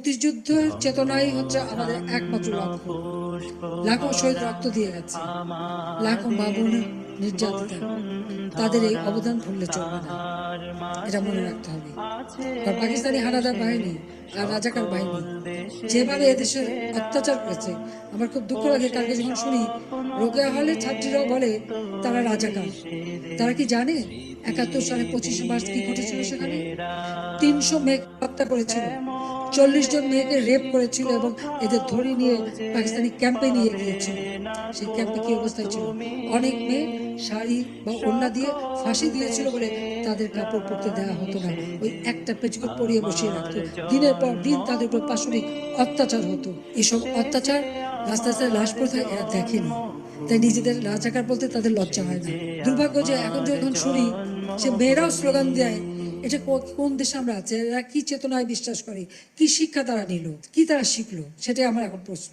মুক্তিযুদ্ধের চেতনাই হচ্ছে আমাদের একমাত্র লক্ষ্য। লাখো শহীদ রক্ত দিয়ে গেছে, লাখো মা বোন নির্যাতিতা, তাদের এই অবদান ভুললে চলবে না, এটা মনে রাখতে হবে। কারণ পাকিস্তানি হানাদার বাহিনী আর রাজাকার বাহিনী যেভাবে এদেশের অত্যাচার করেছে, আমার খুব দুঃখ লাগে। কালকে যখন শুনি রোকেয়া হলের ছাত্রীরাও বলে তারা রাজাকার, তারা কি জানে ৭১ সালে 25 মার্চ কি ঘটেছিল? সেখানে ৩০০ মেয়েকে হত্যা করেছিল, 40 জন মেয়েকে রেপ করেছিল এবং এদের ধরে নিয়ে পাকিস্তানি ক্যাম্পে নিয়ে গিয়েছিল। সেই ক্যাম্পে কি অবস্থায় ছিল? অনেক মেয়ে শাড়ি বা ওড়না দিয়ে ফাঁসি দিয়েছিল বলে তাদের কাপড় পরতে দেওয়া হতো না, ওই একটা পেটিকোট পরিয়ে বসিয়ে রাখতো। দিনের পর দিন তাদের উপর পাশবিক অত্যাচার হতো। এসব অত্যাচার রাস্তায় রাস্তায় লাশ পড়ে থাকে, এরা দেখেনি, তাই নিজেদের রাজাকার বলতে তাদের লজ্জা হয় না। দুর্ভাগ্য যে এখন যখন শুনি সে মেয়েরাও স্লোগান দেয়, এটা কোন দেশে আমরা আছে? এরা কি চেতনায় বিশ্বাস করে? কি শিক্ষা তারা নিল? কি তারা শিখলো? সেটাই আমার এখন প্রশ্ন।